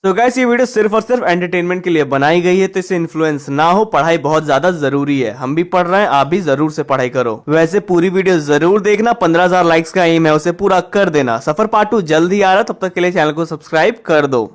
तो गाइस ये वीडियो सिर्फ और सिर्फ एंटरटेनमेंट के लिए बनाई गई है, तो इससे इन्फ्लुएंस ना हो। पढ़ाई बहुत ज्यादा जरूरी है, हम भी पढ़ रहे हैं, आप भी जरूर से पढ़ाई करो। वैसे पूरी वीडियो जरूर देखना, 15,000 लाइक्स का एम है, उसे पूरा कर देना। सफर पार्ट 2 जल्द ही आ रहा है, तब तक के लिए चैनल को सब्सक्राइब कर दो।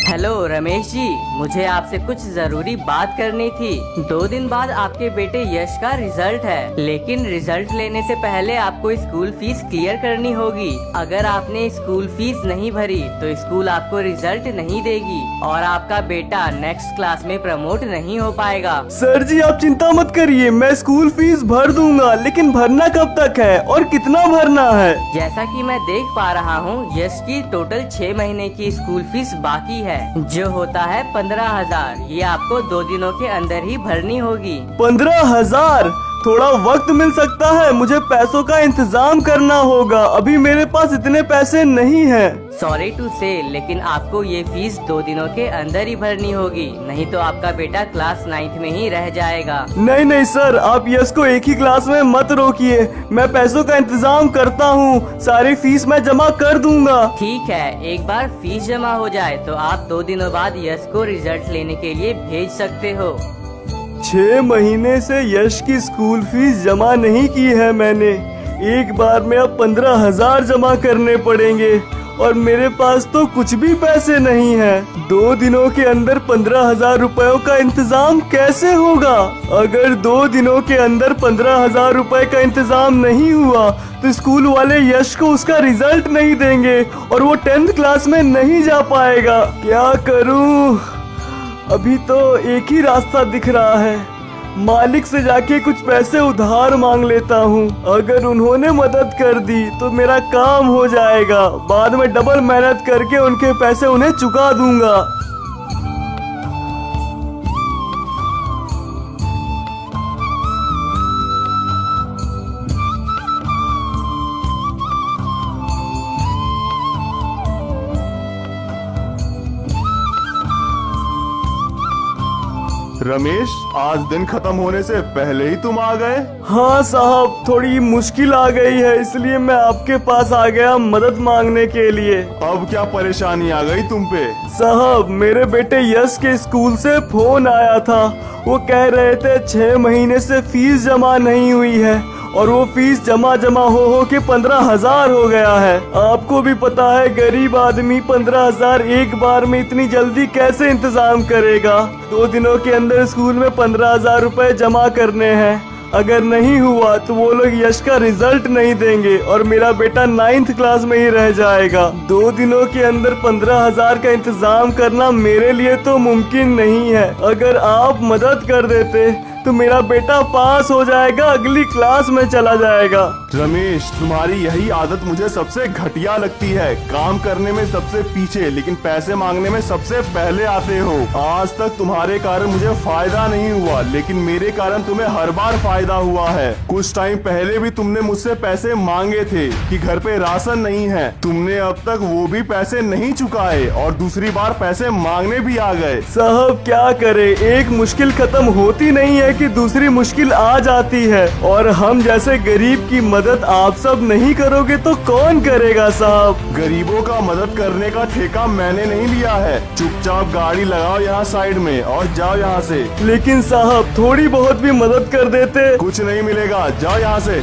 हेलो रमेश जी, मुझे आपसे कुछ जरूरी बात करनी थी। 2 दिन बाद आपके बेटे यश का रिजल्ट है, लेकिन रिजल्ट लेने से पहले आपको स्कूल फीस क्लियर करनी होगी। अगर आपने स्कूल फीस नहीं भरी तो स्कूल आपको रिजल्ट नहीं देगी और आपका बेटा नेक्स्ट क्लास में प्रमोट नहीं हो पाएगा। सर जी आप चिंता मत करिए, मैं स्कूल फीस भर दूंगा, लेकिन भरना कब तक है और कितना भरना है? जैसा कि मैं देख पा रहा हूँ, यश की टोटल 6 महीने की स्कूल फीस बाकी है, जो होता है 15,000। ये आपको 2 दिनों के अंदर ही भरनी होगी। 15,000? थोड़ा वक्त मिल सकता है, मुझे पैसों का इंतजाम करना होगा, अभी मेरे पास इतने पैसे नहीं हैं। सॉरी टू से, लेकिन आपको ये फीस 2 दिनों के अंदर ही भरनी होगी, नहीं तो आपका बेटा क्लास 9th में ही रह जाएगा। नहीं नहीं सर, आप यश को एक ही क्लास में मत रोकिए, मैं पैसों का इंतजाम करता हूँ, सारी फीस मैं जमा कर दूंगा। ठीक है, एक बार फीस जमा हो जाए तो आप 2 दिनों बाद यश को रिजल्ट लेने के लिए भेज सकते हो। 6 महीने से यश की स्कूल फीस जमा नहीं की है मैंने, एक बार में अब 15,000 जमा करने पड़ेंगे और मेरे पास तो कुछ भी पैसे नहीं है। 2 दिनों के अंदर 15,000 रुपयों का इंतजाम कैसे होगा? अगर 2 दिनों के अंदर 15,000 रुपए का इंतजाम नहीं हुआ तो स्कूल वाले यश को उसका रिजल्ट नहीं देंगे और वो 10th क्लास में नहीं जा पाएगा। क्या करूं? अभी तो एक ही रास्ता दिख रहा है, मालिक से जाके कुछ पैसे उधार मांग लेता हूँ। अगर उन्होंने मदद कर दी तो मेरा काम हो जाएगा, बाद में डबल मेहनत करके उनके पैसे उन्हें चुका दूंगा। रमेश, आज दिन खत्म होने से पहले ही तुम आ गए। हाँ साहब, थोड़ी मुश्किल आ गई है, इसलिए मैं आपके पास आ गया मदद मांगने के लिए। अब क्या परेशानी आ गई तुम पे? साहब, मेरे बेटे यश के स्कूल से फोन आया था, वो कह रहे थे 6 महीने से फीस जमा नहीं हुई है और वो फीस जमा हो के 15,000 हो गया है। आपको भी पता है गरीब आदमी 15,000 एक बार में इतनी जल्दी कैसे इंतजाम करेगा? 2 दिनों के अंदर स्कूल में 15,000 रुपए जमा करने हैं, अगर नहीं हुआ तो वो लोग यश का रिजल्ट नहीं देंगे और मेरा बेटा 9th क्लास में ही रह जाएगा। 2 दिनों के अंदर 15,000 का इंतजाम करना मेरे लिए तो मुमकिन नहीं है। अगर आप मदद कर देते तो मेरा बेटा पास हो जाएगा, अगली क्लास में चला जाएगा। रमेश, तुम्हारी यही आदत मुझे सबसे घटिया लगती है, काम करने में सबसे पीछे लेकिन पैसे मांगने में सबसे पहले आते हो। आज तक तुम्हारे कारण मुझे फायदा नहीं हुआ, लेकिन मेरे कारण तुम्हें हर बार फायदा हुआ है। कुछ टाइम पहले भी तुमने मुझसे पैसे मांगे थे कि घर पे राशन नहीं है, तुमने अब तक वो भी पैसे नहीं चुकाए और दूसरी बार पैसे मांगने भी आ गए। साहब क्या करे, एक मुश्किल खत्म होती नहीं है कि दूसरी मुश्किल आ जाती है, और हम जैसे गरीब की मदद आप सब नहीं करोगे तो कौन करेगा साहब? गरीबों का मदद करने का ठेका मैंने नहीं लिया है, चुपचाप गाड़ी लगाओ यहाँ साइड में और जाओ यहाँ से। लेकिन साहब थोड़ी बहुत भी मदद कर देते। कुछ नहीं मिलेगा, जाओ यहाँ से।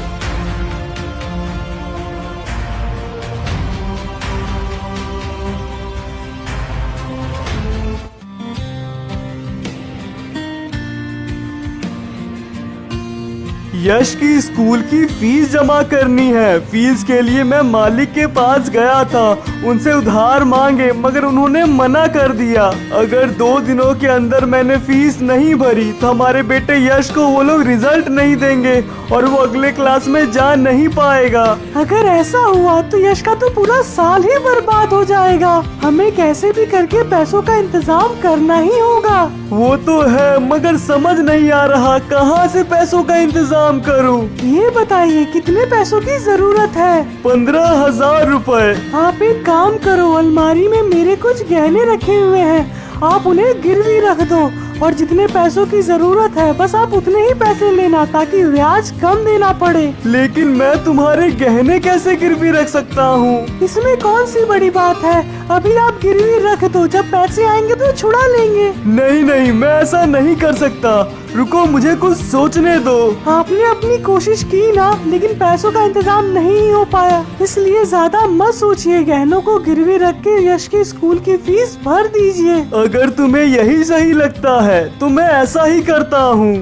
यश की स्कूल की फीस जमा करनी है, फीस के लिए मैं मालिक के पास गया था, उनसे उधार मांगे मगर उन्होंने मना कर दिया। अगर 2 दिनों के अंदर मैंने फीस नहीं भरी तो हमारे बेटे यश को वो लोग रिजल्ट नहीं देंगे और वो अगले क्लास में जा नहीं पाएगा। अगर ऐसा हुआ तो यश का तो पूरा साल ही बर्बाद हो जाएगा, हमें कैसे भी करके पैसों का इंतजाम करना ही होगा। वो तो है, मगर समझ नहीं आ रहा कहाँ से पैसों का इंतजाम करूं? ये बताइए कितने पैसों की जरूरत है? 15,000 रुपए। आप एक काम करो, अलमारी में मेरे कुछ गहने रखे हुए हैं, आप उन्हें गिरवी रख दो और जितने पैसों की जरूरत है बस आप उतने ही पैसे लेना ताकि ब्याज कम देना पड़े। लेकिन मैं तुम्हारे गहने कैसे गिरवी रख सकता हूँ? इसमें कौन सी बड़ी बात है, अभी आप गिरवी रख दो, जब पैसे आएंगे तो छुड़ा लेंगे। नहीं नहीं, मैं ऐसा नहीं कर सकता। रुको, मुझे कुछ सोचने दो। आपने अपनी कोशिश की ना, लेकिन पैसों का इंतजाम नहीं हो पाया, इसलिए ज्यादा मत सोचिए। गहनों को गिरवी रख के यश की स्कूल की फीस भर दीजिए। अगर तुम्हें यही सही लगता है तो मैं ऐसा ही करता हूँ।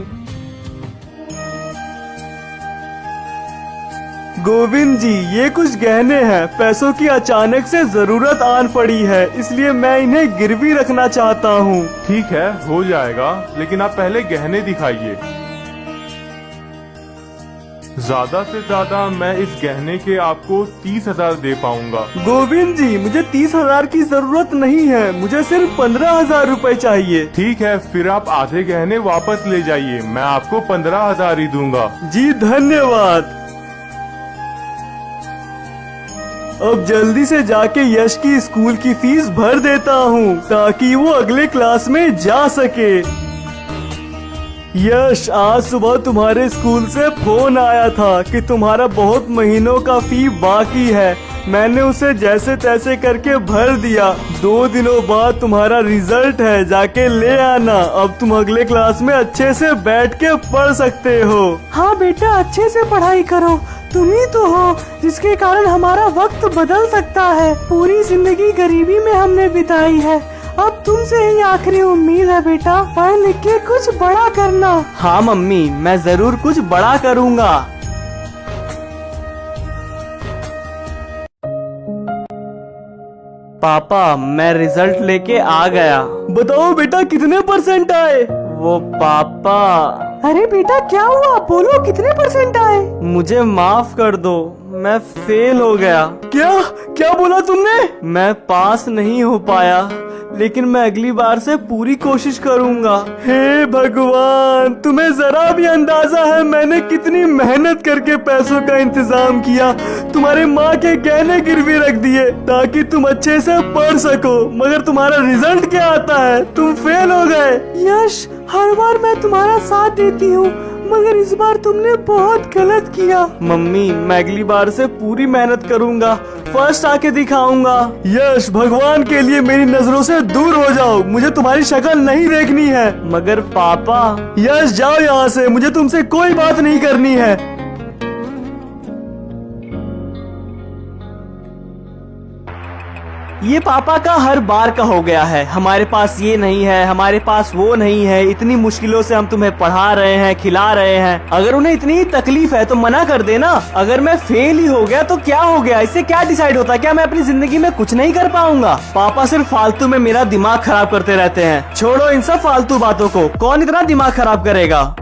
गोविंद जी, ये कुछ गहने हैं। पैसों की अचानक से जरूरत आन पड़ी है, इसलिए मैं इन्हें गिरवी रखना चाहता हूँ। ठीक है, हो जाएगा, लेकिन आप पहले गहने दिखाइए। ज्यादा से ज्यादा मैं इस गहने के आपको 30,000 दे पाऊंगा। गोविंद जी, मुझे 30,000 की जरूरत नहीं है, मुझे सिर्फ 15,000 रुपए चाहिए। ठीक है, फिर आप आधे गहने वापस ले जाइए, मैं आपको 15,000 ही दूंगा। जी धन्यवाद। अब जल्दी से जाके यश की स्कूल की फीस भर देता हूँ ताकि वो अगले क्लास में जा सके। यश, आज सुबह तुम्हारे स्कूल से फोन आया था कि तुम्हारा बहुत महीनों का फी बाकी है। मैंने उसे जैसे तैसे करके भर दिया। 2 दिनों बाद तुम्हारा रिजल्ट है, जाके ले आना। अब तुम अगले क्लास में अच्छे से बैठ के पढ़ सकते हो। हाँ बेटा, अच्छे से पढ़ाई करो, तुम ही तो हो जिसके कारण हमारा वक्त बदल सकता है। पूरी जिंदगी गरीबी में हमने बिताई है, अब तुमसे ही आखिरी उम्मीद है बेटा, पढ़ लिख के कुछ बड़ा करना। हाँ मम्मी, मैं जरूर कुछ बड़ा करूँगा। पापा, मैं रिजल्ट लेके आ गया। बताओ बेटा, कितने परसेंट आए? वो पापा। अरे बेटा, क्या हुआ, बोलो कितने परसेंट आए? मुझे माफ कर दो, मैं फेल हो गया। क्या क्या बोला तुमने? मैं पास नहीं हो पाया, लेकिन मैं अगली बार से पूरी कोशिश करूंगा। हे भगवान, तुम्हें जरा भी अंदाजा है मैंने कितनी मेहनत करके पैसों का इंतजाम किया। तुम्हारे माँ के गहने गिरवी रख दिए ताकि तुम अच्छे से पढ़ सको, मगर तुम्हारा रिजल्ट क्या आता है? तुम फेल हो गए। यश, हर बार मैं तुम्हारा साथ देती हूँ, मगर इस बार तुमने बहुत गलत किया। मम्मी, मैं अगली बार से पूरी मेहनत करूंगा, फर्स्ट आके दिखाऊंगा। यश, भगवान के लिए मेरी नजरों से दूर हो जाओ, मुझे तुम्हारी शक्ल नहीं देखनी है। मगर पापा। यश, जाओ यहाँ से, मुझे तुमसे कोई बात नहीं करनी है। ये पापा का हर बार का हो गया है। हमारे पास ये नहीं है, हमारे पास वो नहीं है। इतनी मुश्किलों से हम तुम्हें पढ़ा रहे हैं, खिला रहे हैं। अगर उन्हें इतनी तकलीफ है तो मना कर देना। अगर मैं फेल ही हो गया तो क्या हो गया? इससे क्या डिसाइड होता है? क्या मैं अपनी जिंदगी में कुछ नहीं कर पाऊंगा? पापा सिर्फ फालतू में मेरा दिमाग खराब करते रहते हैं। छोड़ो इन सब फालतू बातों को, कौन इतना दिमाग खराब करेगा?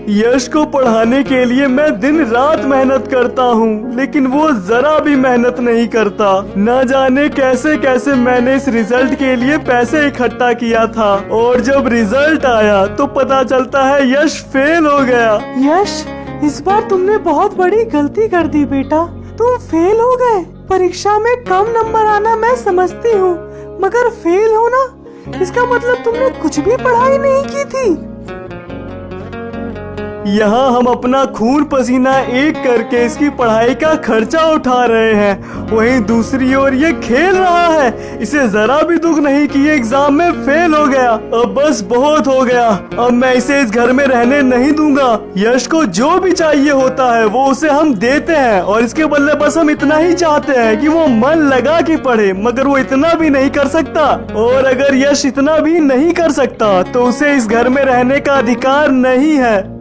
यश को पढ़ाने के लिए मैं दिन रात मेहनत करता हूँ, लेकिन वो जरा भी मेहनत नहीं करता। न जाने कैसे कैसे मैंने इस रिजल्ट के लिए पैसे इकट्ठा किया था, और जब रिजल्ट आया तो पता चलता है यश फेल हो गया। यश, इस बार तुमने बहुत बड़ी गलती कर दी बेटा, तुम फेल हो गए। परीक्षा में कम नंबर आना मैं समझती हूँ, मगर फेल होना, इसका मतलब तुमने कुछ भी पढ़ाई नहीं की थी। यहाँ हम अपना खून पसीना एक करके इसकी पढ़ाई का खर्चा उठा रहे हैं, वहीं दूसरी ओर ये खेल रहा है। इसे जरा भी दुख नहीं कि ये एग्जाम में फेल हो गया। अब बस बहुत हो गया, अब मैं इसे इस घर में रहने नहीं दूंगा। यश को जो भी चाहिए होता है वो उसे हम देते हैं, और इसके बदले बस हम इतना ही चाहते हैं कि वो मन लगा के पढ़े, मगर वो इतना भी नहीं कर सकता। और अगर यश इतना भी नहीं कर सकता तो उसे इस घर में रहने का अधिकार नहीं है।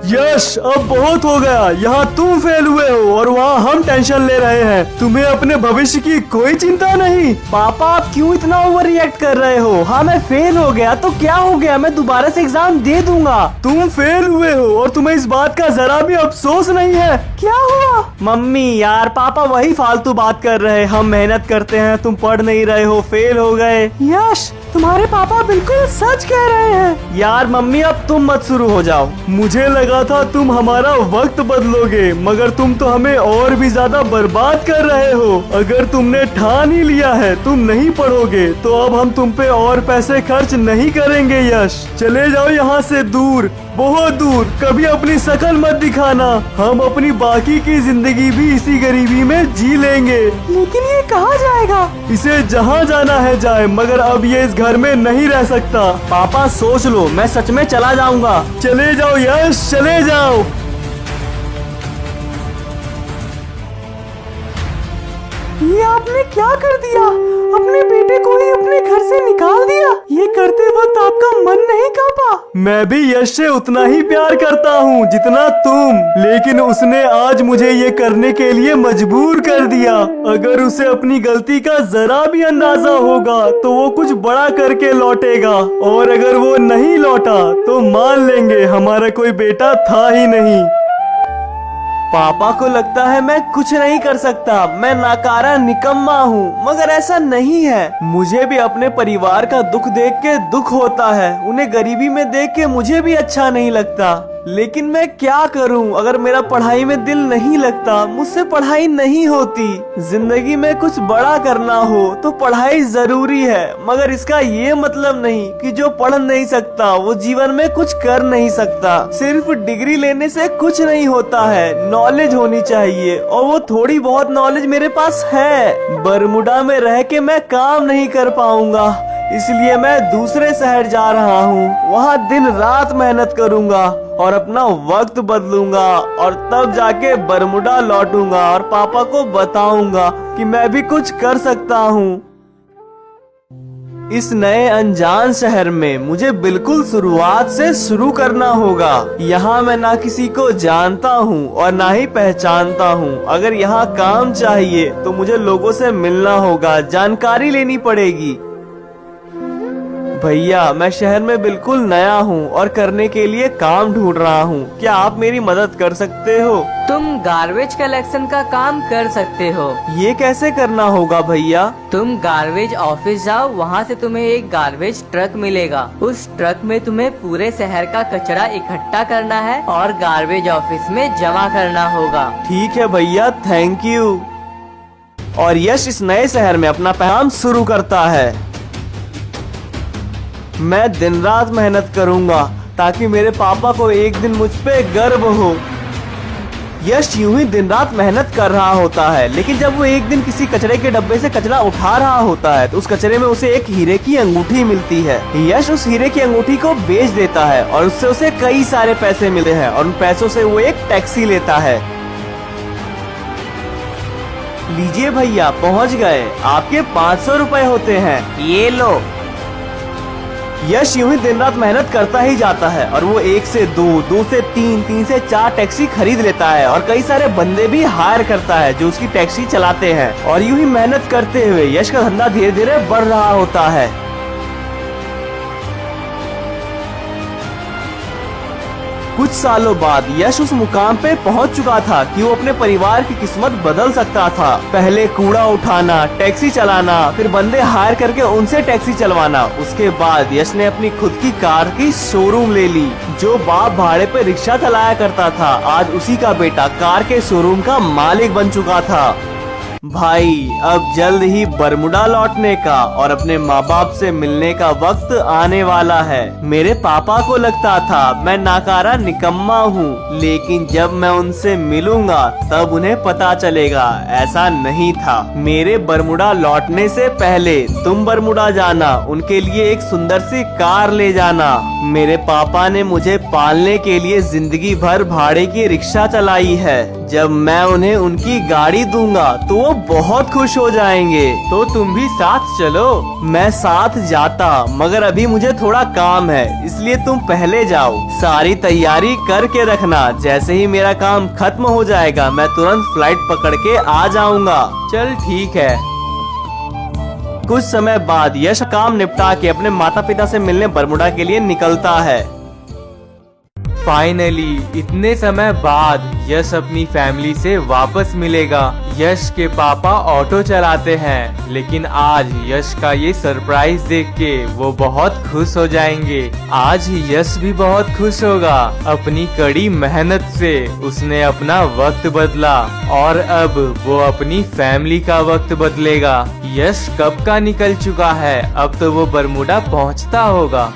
यश, अब बहुत हो गया। यहाँ तुम फेल हुए हो और वहाँ हम टेंशन ले रहे हैं। तुम्हें अपने भविष्य की कोई चिंता नहीं। पापा, आप क्यों इतना ओवर रिएक्ट कर रहे हो? हाँ, मैं फेल हो गया तो क्या हो गया, मैं दोबारा से एग्जाम दे दूंगा। तुम फेल हुए हो और तुम्हें इस बात का जरा भी अफसोस नहीं है? क्या हुआ? मम्मी यार, पापा वही फालतू बात कर रहे हैं। हम मेहनत करते हैं, तुम पढ़ नहीं रहे हो, फेल हो गए। यश, तुम्हारे पापा बिल्कुल सच कह रहे हैं। यार मम्मी अब तुम मत शुरू हो जाओ। मुझे लगा था तुम हमारा वक्त बदलोगे, मगर तुम तो हमें और भी ज्यादा बर्बाद कर रहे हो। अगर तुमने ठान ही लिया है तुम नहीं पढ़ोगे तो अब हम तुम पे और पैसे खर्च नहीं करेंगे यश। चले जाओ यहाँ से दूर, बहुत दूर, कभी अपनी शकल मत दिखाना। हम अपनी बाकी की जिंदगी भी इसी गरीबी में जी लेंगे। लेकिन ये कहाँ जाएगा? इसे जहाँ जाना है जाए, मगर अब ये इस घर में नहीं रह सकता। पापा सोच लो, मैं सच में चला जाऊंगा। चले जाओ यश, चले जाओ। ये आपने क्या कर दिया? अपने बेटे को ही अपने घर से निकाल दिया। ये करते वक्त आपका मन नहीं कांपा? मैं भी यश से उतना ही प्यार करता हूँ जितना तुम, लेकिन उसने आज मुझे ये करने के लिए मजबूर कर दिया। अगर उसे अपनी गलती का जरा भी अंदाजा होगा तो वो कुछ बड़ा करके लौटेगा, और अगर वो नहीं लौटा तो मान लेंगे हमारा कोई बेटा था ही नहीं। पापा को लगता है मैं कुछ नहीं कर सकता, मैं नाकारा निकम्मा हूँ, मगर ऐसा नहीं है। मुझे भी अपने परिवार का दुख देख के दुख होता है, उन्हें गरीबी में देख के मुझे भी अच्छा नहीं लगता। लेकिन मैं क्या करूं? अगर मेरा पढ़ाई में दिल नहीं लगता, मुझसे पढ़ाई नहीं होती। जिंदगी में कुछ बड़ा करना हो तो पढ़ाई जरूरी है, मगर इसका ये मतलब नहीं कि जो पढ़ नहीं सकता वो जीवन में कुछ कर नहीं सकता। सिर्फ डिग्री लेने से कुछ नहीं होता है, नॉलेज होनी चाहिए, और वो थोड़ी बहुत नॉलेज मेरे पास है। बरमुडा में रह के मैं काम नहीं कर पाऊंगा, इसलिए मैं दूसरे शहर जा रहा हूँ। वहाँ दिन रात मेहनत करूँगा और अपना वक्त बदलूंगा, और तब जाके बरमुडा लौटूंगा और पापा को बताऊंगा कि मैं भी कुछ कर सकता हूँ। इस नए अनजान शहर में मुझे बिल्कुल शुरुआत से शुरू करना होगा। यहाँ मैं ना किसी को जानता हूँ और ना ही पहचानता हूँ। अगर यहाँ काम चाहिए तो मुझे लोगों से मिलना होगा, जानकारी लेनी पड़ेगी। भैया मैं शहर में बिल्कुल नया हूँ और करने के लिए काम ढूंढ रहा हूँ, क्या आप मेरी मदद कर सकते हो? तुम गार्बेज कलेक्शन का काम कर सकते हो। ये कैसे करना होगा भैया? तुम गार्बेज ऑफिस जाओ, वहाँ से तुम्हें एक गार्बेज ट्रक मिलेगा। उस ट्रक में तुम्हें पूरे शहर का कचरा इकट्ठा करना है और गार्बेज ऑफिस में जमा करना होगा। ठीक है भैया, थैंक यू। और यश इस नए शहर में अपना काम शुरू करता है। मैं दिन रात मेहनत करूंगा ताकि मेरे पापा को एक दिन मुझ पे गर्व हो। यश यूं ही दिन रात मेहनत कर रहा होता है, लेकिन जब वो एक दिन किसी कचरे के डब्बे से कचरा उठा रहा होता है तो उस कचरे में उसे एक हीरे की अंगूठी मिलती है। यश उस हीरे की अंगूठी को बेच देता है और उससे उसे कई सारे पैसे मिलते हैं, और उन पैसों से वो एक टैक्सी लेता है। लीजिए भैया, पहुंच गए, आपके 500 रुपए होते हैं, ये लो। यश यूं ही दिन रात मेहनत करता ही जाता है और वो 1 से 2, 2 से 3, 3 से 4 टैक्सी खरीद लेता है और कई सारे बंदे भी हायर करता है जो उसकी टैक्सी चलाते हैं। और यूं ही मेहनत करते हुए यश का धंधा धीरे धीरे बढ़ रहा होता है। कुछ सालों बाद यश उस मुकाम पे पहुंच चुका था कि वो अपने परिवार की किस्मत बदल सकता था। पहले कूड़ा उठाना, टैक्सी चलाना, फिर बंदे हायर करके उनसे टैक्सी चलवाना। उसके बाद यश ने अपनी खुद की कार की शोरूम ले ली। जो बाप भाड़े पे रिक्शा चलाया करता था, आज उसी का बेटा कार के शोरूम का मालिक बन चुका था। भाई अब जल्द ही बरमुडा लौटने का और अपने माँ बाप से मिलने का वक्त आने वाला है। मेरे पापा को लगता था मैं नाकारा निकम्मा हूँ, लेकिन जब मैं उनसे मिलूंगा तब उन्हें पता चलेगा ऐसा नहीं था। मेरे बरमुडा लौटने से पहले तुम बरमुडा जाना, उनके लिए एक सुंदर सी कार ले जाना। मेरे पापा ने मुझे पालने के लिए जिंदगी भर भाड़े की रिक्शा चलाई है। जब मैं उन्हें उनकी गाड़ी दूंगा तो वो बहुत खुश हो जाएंगे। तो तुम भी साथ चलो। मैं साथ जाता, मगर अभी मुझे थोड़ा काम है, इसलिए तुम पहले जाओ। सारी तैयारी करके रखना, जैसे ही मेरा काम खत्म हो जाएगा मैं तुरंत फ्लाइट पकड़ के आ जाऊंगा। चल ठीक है। कुछ समय बाद यश काम निपटा के अपने माता पिता से मिलने बरमुडा के लिए निकलता है। फाइनली इतने समय बाद यश अपनी फैमिली से वापस मिलेगा। यश के पापा ऑटो चलाते हैं, लेकिन आज यश का ये सरप्राइज देख के वो बहुत खुश हो जाएंगे। आज यश भी बहुत खुश होगा। अपनी कड़ी मेहनत से उसने अपना वक्त बदला और अब वो अपनी फैमिली का वक्त बदलेगा। यश कब का निकल चुका है, अब तो वो बरमूडा पहुंचता होगा।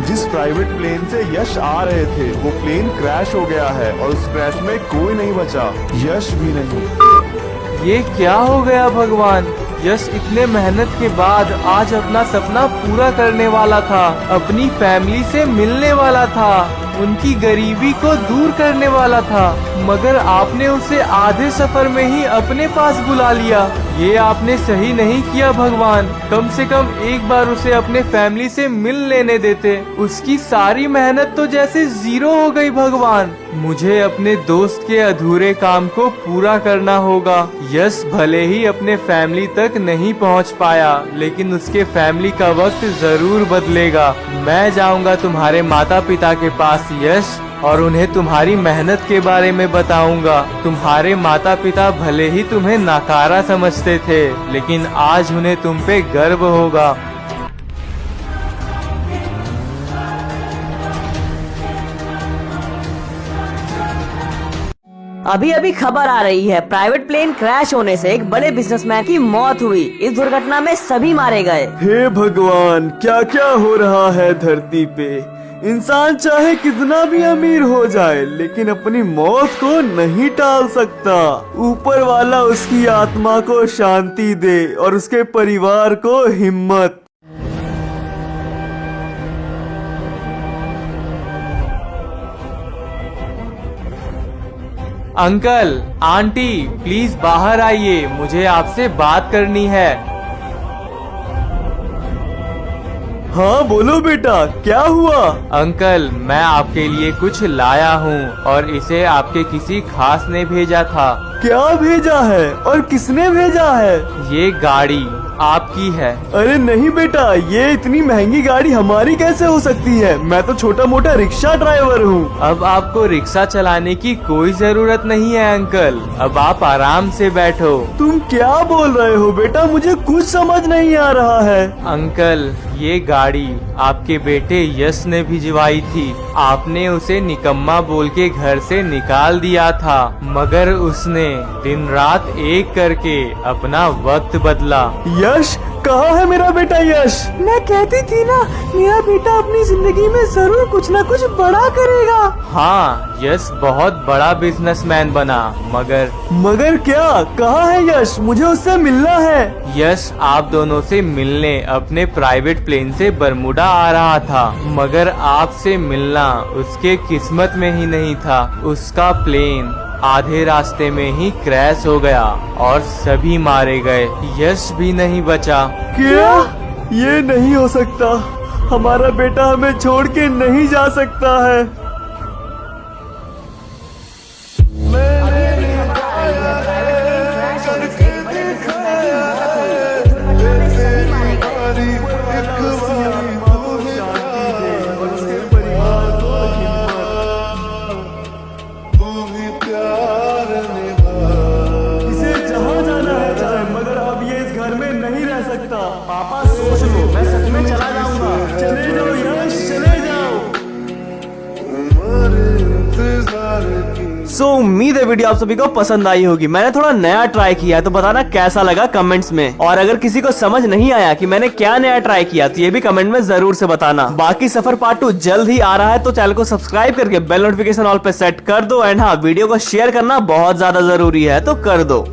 जिस प्राइवेट प्लेन से यश आ रहे थे वो प्लेन क्रैश हो गया है और उस क्रैश में कोई नहीं बचा, यश भी नहीं। ये क्या हो गया भगवान। यश इतने मेहनत के बाद आज अपना सपना पूरा करने वाला था, अपनी फैमिली से मिलने वाला था, उनकी गरीबी को दूर करने वाला था, मगर आपने उसे आधे सफर में ही अपने पास बुला लिया। ये आपने सही नहीं किया भगवान। कम से कम एक बार उसे अपने फैमिली से मिल लेने देते। उसकी सारी मेहनत तो जैसे जीरो हो गई भगवान। मुझे अपने दोस्त के अधूरे काम को पूरा करना होगा। यश भले ही अपने फैमिली तक नहीं पहुंच पाया, लेकिन उसके फैमिली का वक्त जरूर बदलेगा। मैं जाऊंगा तुम्हारे माता पिता के पास यश, और उन्हें तुम्हारी मेहनत के बारे में बताऊंगा। तुम्हारे माता पिता भले ही तुम्हें नाकारा समझते थे, लेकिन आज उन्हें तुम पे गर्व होगा। अभी अभी खबर आ रही है, प्राइवेट प्लेन क्रैश होने से एक बड़े बिजनेसमैन की मौत हुई। इस दुर्घटना में सभी मारे गए। हे भगवान, क्या क्या हो रहा है धरती पे। इंसान चाहे कितना भी अमीर हो जाए, लेकिन अपनी मौत को नहीं टाल सकता। ऊपर वाला उसकी आत्मा को शांति दे और उसके परिवार को हिम्मत। अंकल, आंटी, प्लीज बाहर आइए, मुझे आपसे बात करनी है। हाँ बोलो बेटा, क्या हुआ? अंकल, मैं आपके लिए कुछ लाया हूँ और इसे आपके किसी खास ने भेजा था। क्या भेजा है और किसने भेजा है? ये गाड़ी आपकी है। अरे नहीं बेटा, ये इतनी महंगी गाड़ी हमारी कैसे हो सकती है? मैं तो छोटा मोटा रिक्शा ड्राइवर हूँ। अब आपको रिक्शा चलाने की कोई जरूरत नहीं है अंकल, अब आप आराम से बैठो। तुम क्या बोल रहे हो बेटा? मुझे कुछ समझ नहीं आ रहा है। अंकल, ये गाड़ी आपके बेटे यश ने भिजवाई थी। आपने उसे निकम्मा बोल के घर से निकाल दिया था, मगर उसने दिन रात एक करके अपना वक्त बदला। यश, कहाँ है मेरा बेटा यश? मैं कहती थी ना, मेरा बेटा अपनी जिंदगी में जरूर कुछ न कुछ बड़ा करेगा। हाँ, यश बहुत बड़ा बिजनेसमैन बना, मगर क्या? कहाँ है यश? मुझे उससे मिलना है। यश आप दोनों से मिलने अपने प्राइवेट प्लेन से बरमूडा आ रहा था, मगर आपसे मिलना उसके किस्मत में ही नहीं था। उसका प्लेन आधे रास्ते में ही क्रैश हो गया और सभी मारे गए, यश भी नहीं बचा। क्या? ये नहीं हो सकता। हमारा बेटा हमें छोड़ के नहीं जा सकता है। पापा सोच लो, मैं सच में चला जाऊंगा। चले जाओ यश, चले जाओ। उम्मीद है वीडियो आप सभी को पसंद आई होगी। मैंने थोड़ा नया ट्राई किया है, तो बताना कैसा लगा कमेंट्स में। और अगर किसी को समझ नहीं आया कि मैंने क्या नया ट्राई किया, तो ये भी कमेंट में जरूर से बताना। बाकी सफर पार्ट 2 जल्द ही आ रहा है, तो चैनल को सब्सक्राइब करके बेल नोटिफिकेशन ऑल पे सेट कर दो। एंड हाँ, वीडियो को शेयर करना बहुत ज्यादा जरूरी है, तो कर दो।